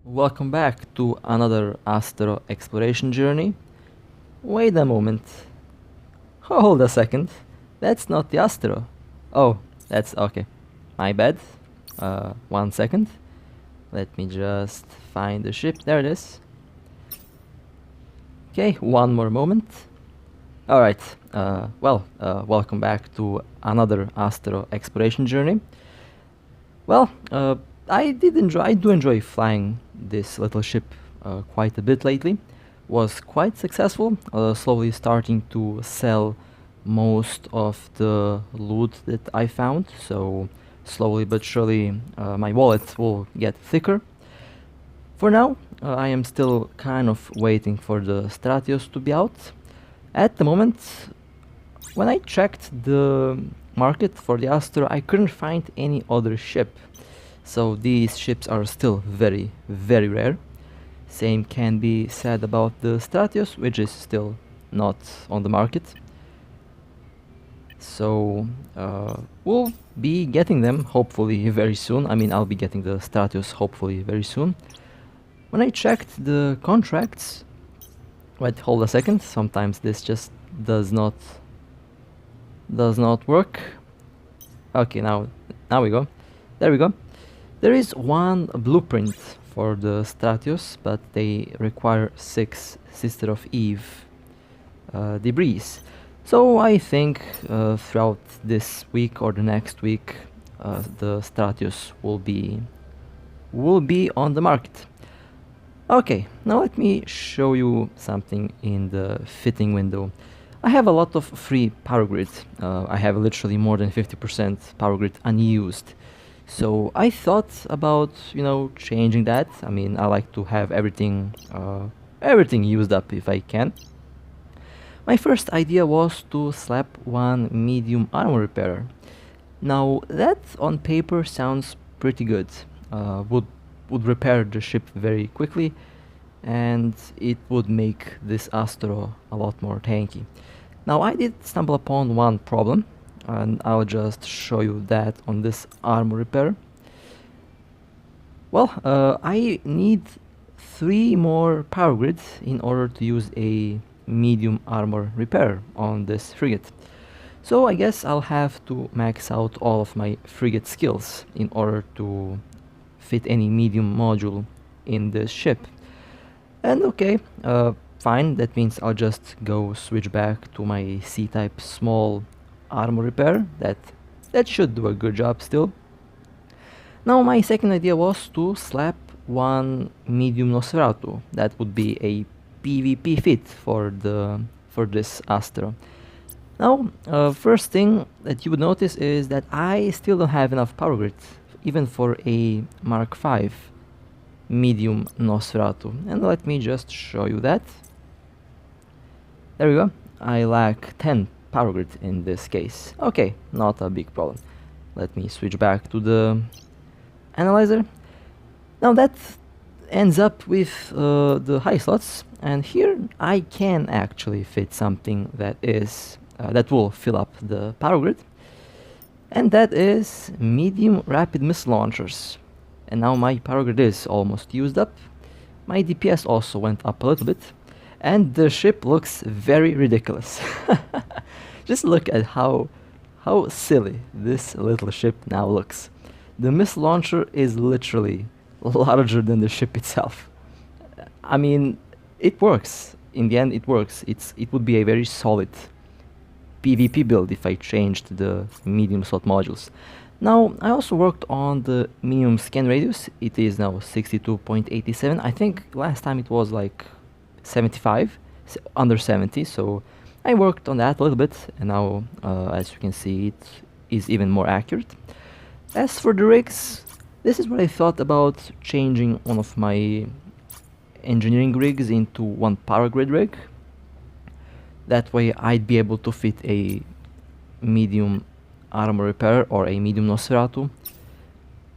Welcome back to another Astero exploration journey. Wait a moment. Hold a second. That's not the Astero. Oh, that's okay. My bad. 1 second. Let me just find the ship. There it is. Okay, one more moment. Alright, welcome back to another Astero exploration journey. Well, I do enjoy flying this little ship quite a bit lately. Was quite successful, slowly starting to sell most of the loot that I found, so slowly but surely my wallet will get thicker. For now, I am still kind of waiting for the Stratios to be out. At the moment, when I checked the market for the Astero, I couldn't find any other ship. So these ships are still very, very rare. Same can be said about the Stratios, which is still not on the market. So we'll be getting them hopefully very soon. I mean, I'll be getting the Stratios hopefully very soon. When I checked the contracts, wait, hold a second. Sometimes this just does not work. Okay, now we go. There we go. There is one blueprint for the Stratios, but they require 6 Sister of Eve debris. So I think throughout this week or the next week, the Stratios will be on the market. Okay, now let me show you something in the fitting window. I have a lot of free power grid. I have literally more than 50% power grid unused. So I thought about, changing that. I mean, I like to have everything used up if I can. My first idea was to slap one medium armor repairer. Now that on paper sounds pretty good. Would repair the ship very quickly, and it would make this Astero a lot more tanky. Now I did stumble upon one problem, and I'll just show you that on this armor repair. Well, I need 3 more power grids in order to use a medium armor repair on this frigate. So I guess I'll have to max out all of my frigate skills in order to fit any medium module in this ship. And okay, fine, that means I'll just go switch back to my C-type small armor repair. That should do a good job still. Now my second idea was to slap one medium Nosferatu. That would be a PvP fit for this Astero. Now, first thing that you would notice is that I still don't have enough power grid, even for a Mark V medium Nosferatu. And let me just show you that. There we go. I lack 10 power grid in this case. Okay, not a big problem. Let me switch back to the analyzer. Now that ends up with the high slots, and here I can actually fit something that is that will fill up the power grid, and that is medium rapid missile launchers. And now my power grid is almost used up. My DPS also went up a little bit, and the ship looks very ridiculous. Just look at how silly this little ship now looks. The missile launcher is literally larger than the ship itself. I mean, it works. In the end, it works. It would be a very solid PvP build if I changed the medium slot modules. Now, I also worked on the minimum scan radius. It is now 62.87. I think last time it was like 75, under 70, so I worked on that a little bit, and now, as you can see, it is even more accurate. As for the rigs, this is what I thought about changing one of my engineering rigs into one power grid rig. That way I'd be able to fit a medium armor repair or a medium Nosferatu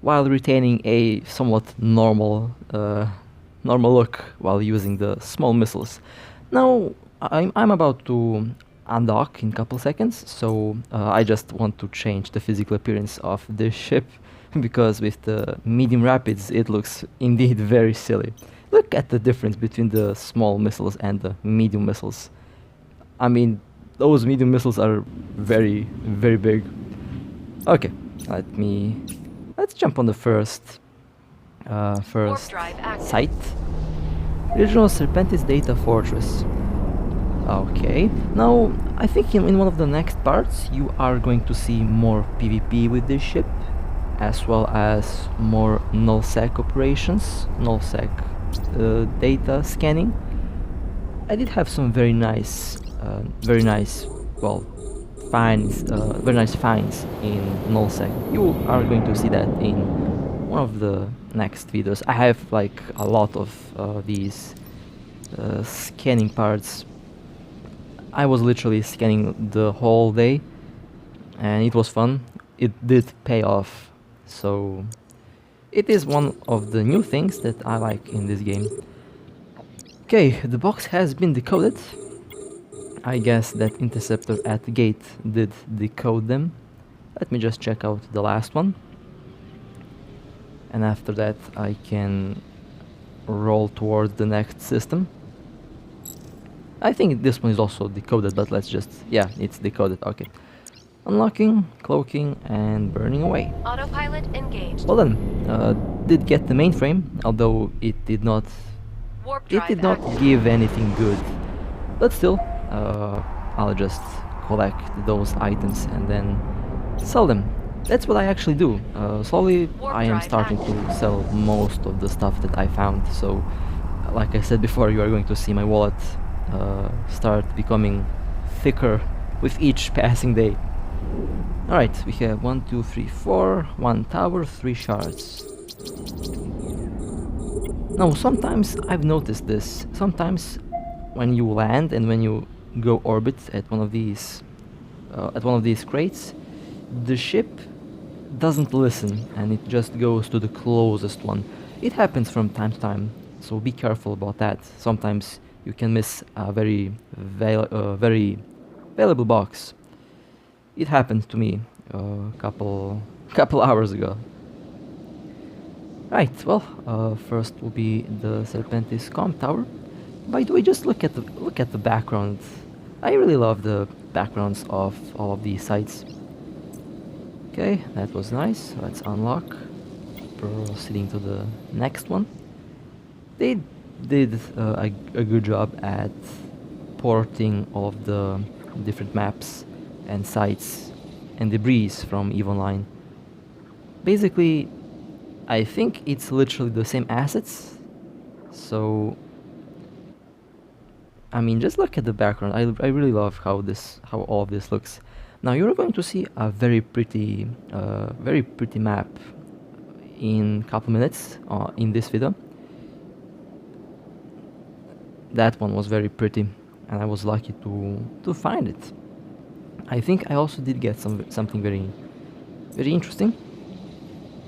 while retaining a somewhat normal look while using the small missiles. Now I'm about to undock in a couple seconds, so I just want to change the physical appearance of this ship because with the medium rapids it looks indeed very silly. Look at the difference between the small missiles and the medium missiles. I mean, those medium missiles are very, very big. Okay, let's jump on the first site. Regional Serpentis Data Fortress. Okay, now I think in one of the next parts you are going to see more PvP with this ship, as well as more nullsec operations, nullsec data scanning. I did have some very nice, well, finds, very nice finds in nullsec. You are going to see that in one of the next videos. I have like a lot of these scanning parts. I was literally scanning the whole day, and it was fun. It did pay off, so it is one of the new things that I like in this game. Okay, the box has been decoded. I guess that interceptor at the gate did decode them. Let me just check out the last one. And after that I can roll towards the next system. I think this one is also decoded, but let's just... yeah, it's decoded, okay. Unlocking, cloaking, and burning away. Autopilot engaged. Well then, did get the mainframe, although it did not give anything good. But still, I'll just collect those items and then sell them. That's what I actually do. Slowly I am starting to sell most of the stuff that I found, so like I said before, you are going to see my wallet start becoming thicker with each passing day. Alright, we have 1, 2, 3, 4, 1 tower, 3 shards. Now sometimes I've noticed this, sometimes when you land and when you go orbit at one of these crates, the ship doesn't listen and it just goes to the closest one. It happens from time to time, so be careful about that. Sometimes you can miss a very valuable box. It happened to me a couple hours ago. Right, well, first will be the Serpentis comm tower. By the way, just look at the background. I really love the backgrounds of all of these sites. Okay, that was nice. Let's unlock. Proceeding to the next one. They did a good job at porting all of the different maps and sites and debris from EVE Online. Basically, I think it's literally the same assets. So, I mean, just look at the background. I really love how all of this looks. Now you're going to see a very pretty map in a couple minutes in this video. That one was very pretty, and I was lucky to find it. I think I also did get something very interesting.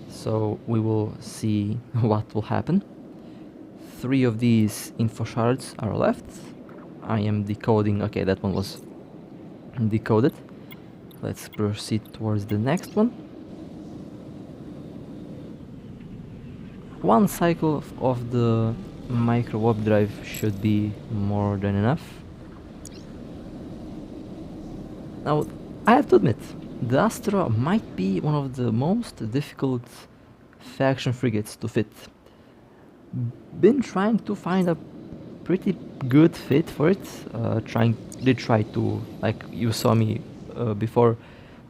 So we will see what will happen. 3 of these info shards are left. I am decoding. Okay, that one was decoded. Let's proceed towards the next one. 1 cycle of the micro warp drive should be more than enough. Now, I have to admit, the Astero might be one of the most difficult faction frigates to fit. Been trying to find a pretty good fit for it. Did try to, like you saw me before,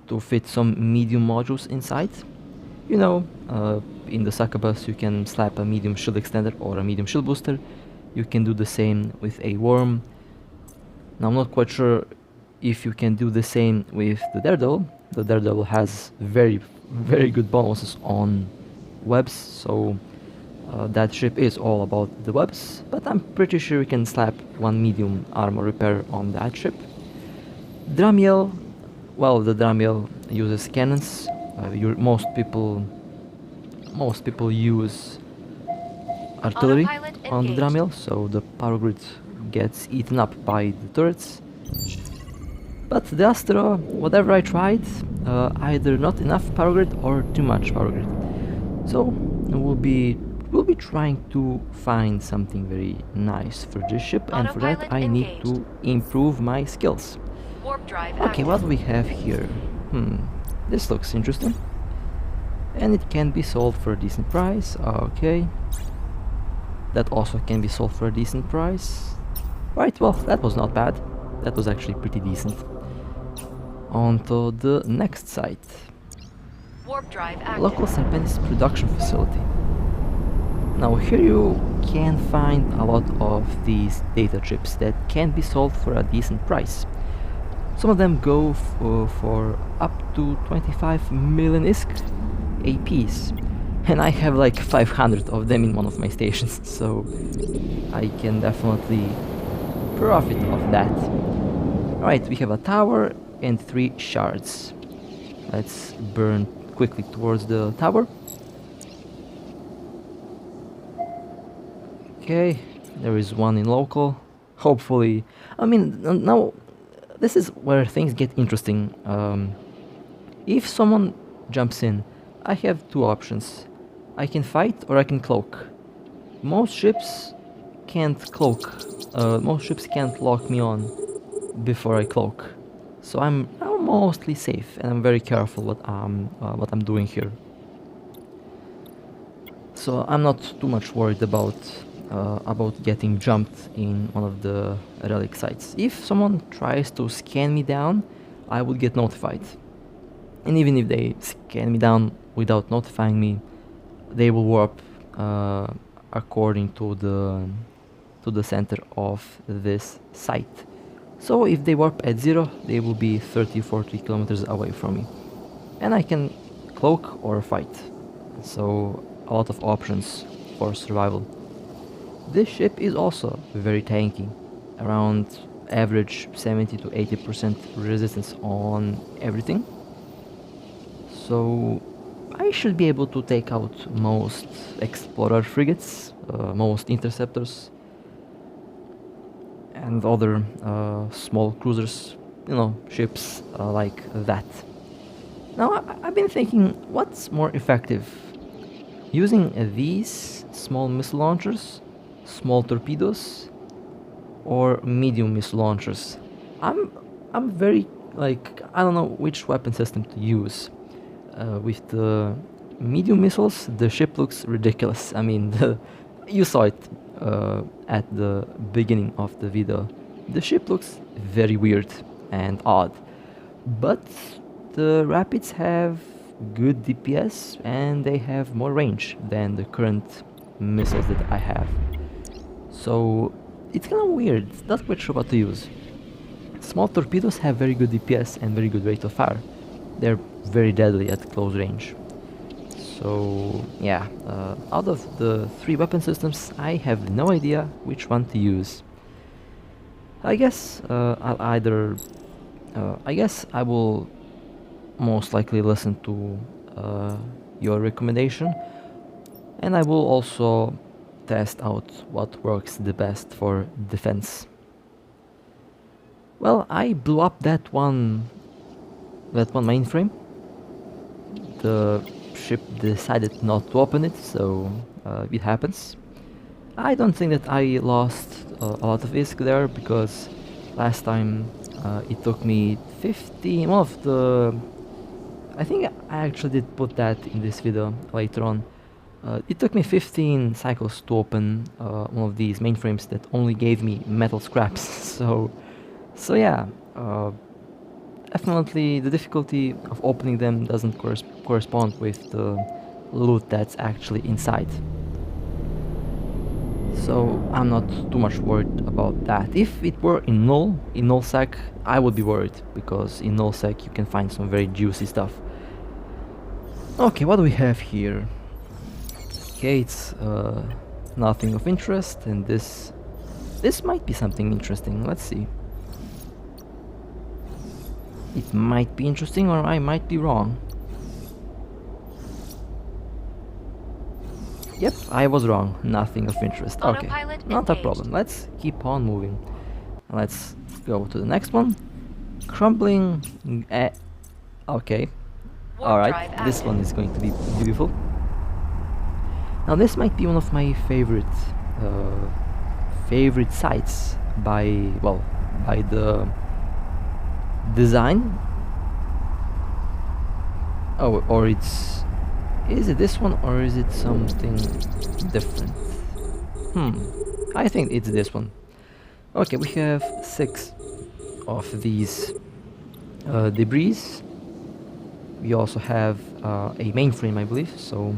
to fit some medium modules inside. You know, in the succubus you can slap a medium shield extender or a medium shield booster. You can do the same with a worm. Now I'm not quite sure if you can do the same with the Daredevil. The Daredevil has very good bonuses on webs, so that ship is all about the webs, but I'm pretty sure you can slap 1 medium armor repair on that ship. Dramiel, well, the Dramiel uses cannons. Most people use artillery on the Dramiel, so the power grid gets eaten up by the turrets. But the Astero, whatever I tried, either not enough power grid or too much power grid. So we'll be trying to find something very nice for this ship, and for that I need to improve my skills. Warp drive Okay, active. what do we have here? This looks interesting. And it can be sold for a decent price. Okay. That also can be sold for a decent price. Right, well, that was not bad. That was actually pretty decent. On to the next site. Warp drive active. Local Serpentis production facility. Now here you can find a lot of these data chips that can be sold for a decent price. Some of them go for up to 25 million ISK APs, and I have like 500 of them in one of my stations, so I can definitely profit of that. Alright, we have a tower and 3 shards. Let's burn quickly towards the tower. Okay, there is one in local. Hopefully, I mean, now this is where things get interesting. If someone jumps in, I have 2 options. I can fight or I can cloak. Most ships can't cloak. Most ships can't lock me on before I cloak. So I'm mostly safe, and I'm very careful what I'm doing here. So I'm not too much worried about getting jumped in one of the relic sites. If someone tries to scan me down, I would get notified. And even if they scan me down without notifying me, they will warp according to the center of this site. So if they warp at 0, they will be 30-40 kilometers away from me. And I can cloak or fight. So a lot of options for survival. This ship is also very tanky, around average 70 to 80% resistance on everything. So I should be able to take out most explorer frigates, most interceptors, and other small cruisers, ships like that. Now I've been thinking, what's more effective? Using these small missile launchers, small torpedoes, or medium missile launchers? I'm very, I don't know which weapon system to use. With the medium missiles, the ship looks ridiculous. I mean, you saw it at the beginning of the video. The ship looks very weird and odd, but the rapids have good DPS and they have more range than the current missiles that I have. So it's kind of weird, not quite sure what to use. Small torpedoes have very good DPS and very good rate of fire. They're very deadly at close range. So yeah, out of the 3 weapon systems, I have no idea which one to use. I guess I will most likely listen to your recommendation, and I will also test out what works the best for defense. Well, I blew up that one mainframe. The ship decided not to open it, so it happens. I don't think that I lost a lot of ISK there, because last time it took me 15. I think I actually did put that in this video later on. It took me 15 cycles to open one of these mainframes that only gave me metal scraps. So yeah, definitely the difficulty of opening them doesn't correspond with the loot that's actually inside. So I'm not too much worried about that. If it were in nullsec, I would be worried, because in nullsec you can find some very juicy stuff. Okay, what do we have here? Okay, it's nothing of interest, and this might be something interesting. Let's see. It might be interesting, or I might be wrong. Yep, I was wrong. Nothing of interest. Okay, not a problem. Let's keep on moving. Let's go to the next one. Crumbling. Okay. Alright, this one is going to be beautiful. Now this might be one of my uh, favorite sites by, well, by the design. Oh, or is it this one or is it something different? I think it's this one. Okay, we have 6 of these debris. We also have a mainframe, I believe, so...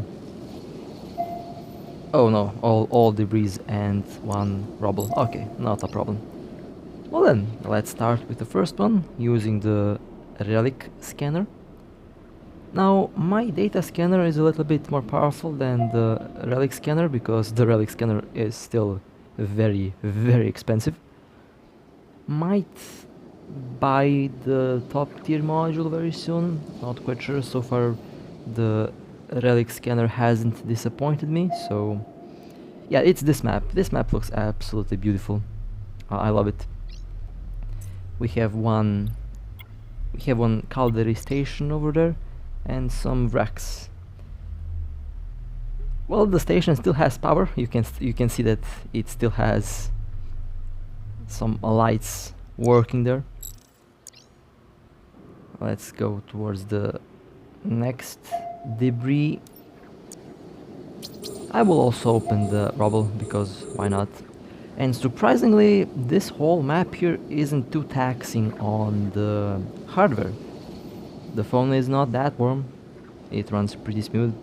Oh no, all debris and 1 rubble. Okay, not a problem. Well then, let's start with the first one, using the Relic scanner. Now, my data scanner is a little bit more powerful than the Relic scanner, because the Relic scanner is still very, very expensive. Might buy the top tier module very soon, not quite sure. So far the Relic scanner hasn't disappointed me, so yeah, it's this map. This map looks absolutely beautiful. I love it. We have one Caldery station over there and some wrecks. Well, the station still has power. You can see that it still has some lights working there. Let's go towards the next debris. I will also open the rubble, because why not? And surprisingly, this whole map here isn't too taxing on the hardware. The phone is not that warm. It runs pretty smooth.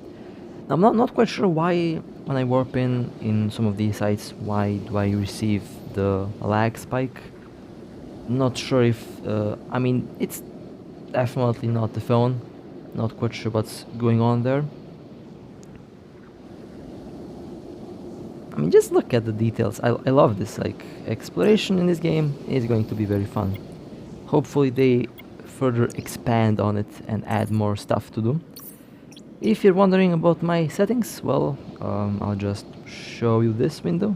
I'm not quite sure why, when I warp in some of these sites, why do I receive the lag spike. Not sure if... I mean, it's definitely not the phone. Not quite sure what's going on there. I mean, just look at the details. I love this. Like, exploration in this game is going to be very fun. Hopefully they further expand on it and add more stuff to do. If you're wondering about my settings, well, I'll just show you this window.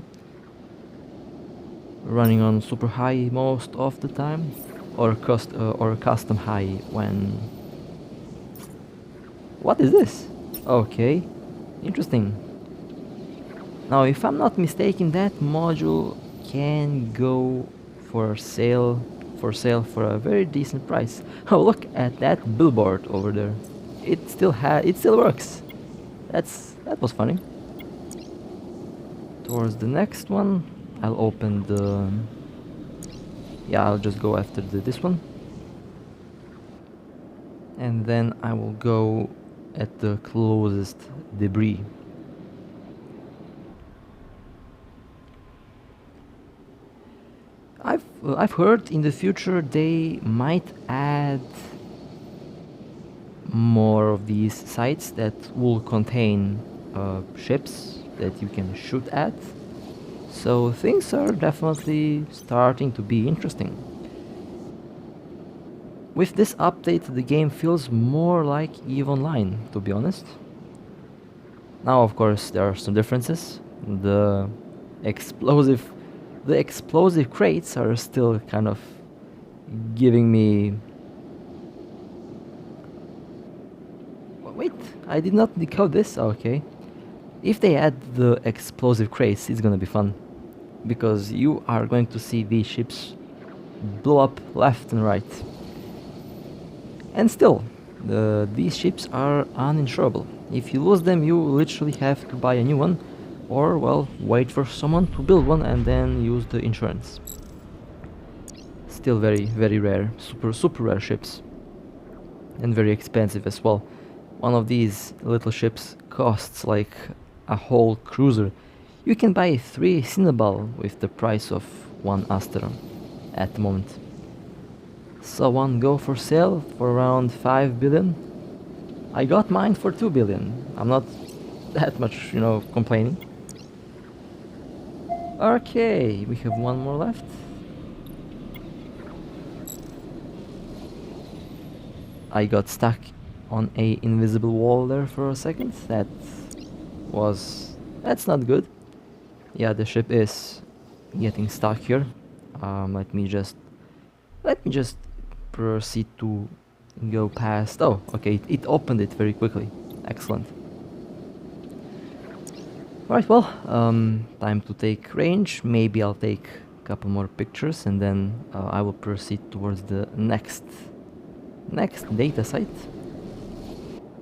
Running on super high most of the time, or custom high when... What is this? Okay, interesting. Now, if I'm not mistaken, that module can go for sale for a very decent price. Oh, look at that billboard over there. It still works. That was funny. Towards the next one, I'll open the... Yeah, I'll just go after this one. And then I will go at the closest debris. I've heard in the future they might add more of these sites that will contain ships that you can shoot at. So things are definitely starting to be interesting. With this update, the game feels more like EVE Online, to be honest. Now, of course, there are some differences. The explosive crates are still kind of giving me... Wait, I did not decode this? Okay. If they add the explosive crates, it's gonna be fun. Because you are going to see these ships blow up left and right. And still, these ships are uninsurable. If you lose them, you literally have to buy a new one. Or, well, wait for someone to build one and then use the insurance. Still very, very rare. Super rare ships. And very expensive as well. One of these little ships costs like a whole cruiser. You can buy 3 Cinnabal with the price of 1 Astero at the moment. So one go for sale for around 5 billion. I got mine for 2 billion. I'm not that much, complaining. Okay, we have one more left. I got stuck on a invisible wall there for a second. That's not good. Yeah, the ship is getting stuck here. Let me just proceed to go past. Oh, okay, it opened it very quickly. Excellent. Alright, well, time to take range. Maybe I'll take a couple more pictures and then I will proceed towards the next data site.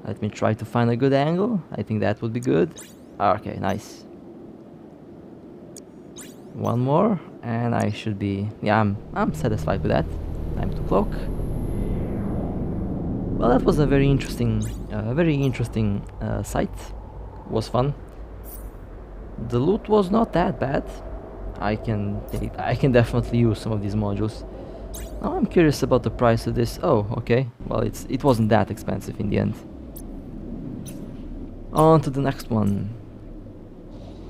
Let me try to find a good angle. I think that would be good. Okay, nice. One more and I should be, yeah, I'm satisfied with that. Time to cloak. Well, that was a very interesting site. Was fun. The loot was not that bad. I can definitely use some of these modules. Now I'm curious about the price of this. Oh, okay. Well, it wasn't that expensive in the end. On to the next one.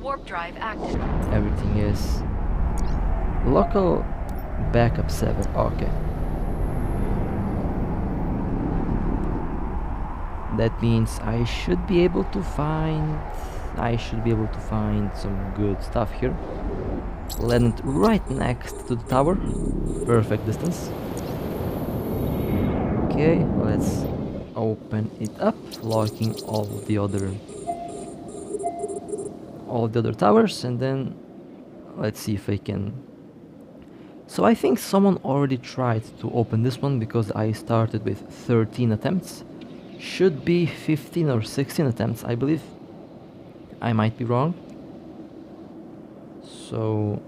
Warp drive active. Everything is local backup 7. Okay. That means I should be able to find some good stuff here. Land right next to the tower. Perfect distance. Okay, let's open it up, locking all the other towers, and then let's see if I can. So I think someone already tried to open this one because I started with 13 attempts. Should be 15 or 16 attempts, I believe. I might be wrong. So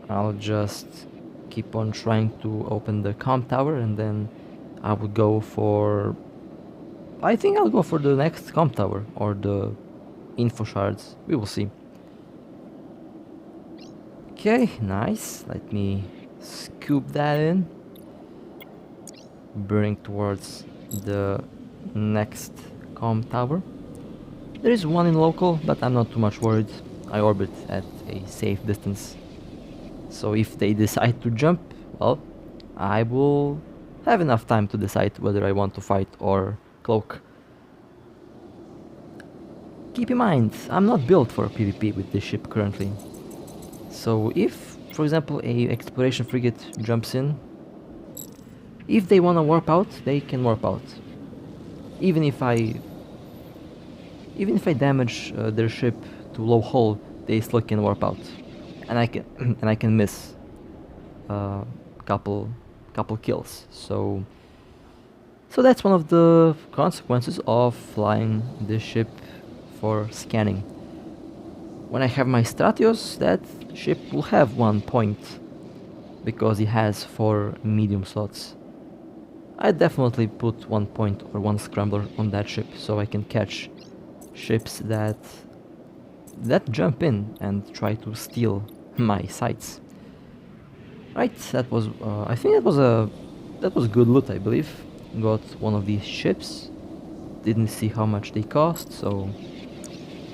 I'll just keep on trying to open the comm tower and then I will go for... I think I'll go for the next comm tower or the info shards. We will see. Okay, nice. Let me scoop that in. Burning towards the next comm tower. There is one in local, but I'm not too much worried. I orbit at a safe distance. So if they decide to jump, well, I will have enough time to decide whether I want to fight or cloak. Keep in mind, I'm not built for PvP with this ship currently. So if, for example, a exploration frigate jumps in, if they wanna warp out, they can warp out. Even if I damage their ship to low hull, they still can warp out, and I can miss couple kills. So that's one of the consequences of flying this ship for scanning. When I have my Stratios, that ship will have 1 point because it has 4 medium slots. I definitely put 1 point or 1 scrambler on that ship so I can catch ships that jump in and try to steal my sites. Right, that was I think that was good loot, I believe. Got one of these ships. Didn't see how much they cost, so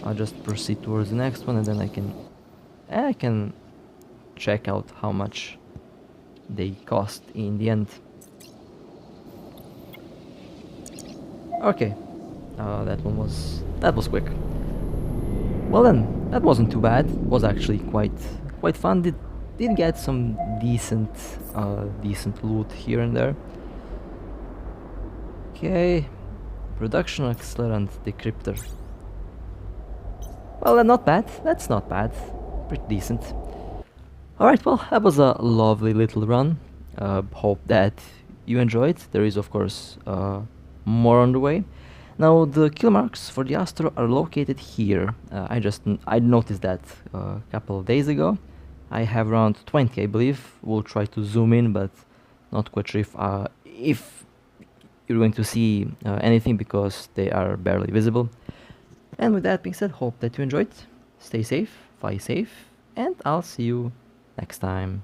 I'll just proceed towards the next one and then I can check out how much they cost in the end. Okay, that was quick. Well then, that wasn't too bad. It was actually quite fun. Did get some decent loot here and there. Okay, production accelerant decryptor. Well, not bad. That's not bad. Pretty decent. Alright, well, that was a lovely little run. Hope that you enjoyed. There is, of course, more on the way. Now, the kill marks for the Astero are located here. I noticed that a couple of days ago. I have around 20, I believe. We'll try to zoom in, but not quite sure if you're going to see anything because they are barely visible. And with that being said, hope that you enjoyed. Stay safe, fly safe, and I'll see you next time.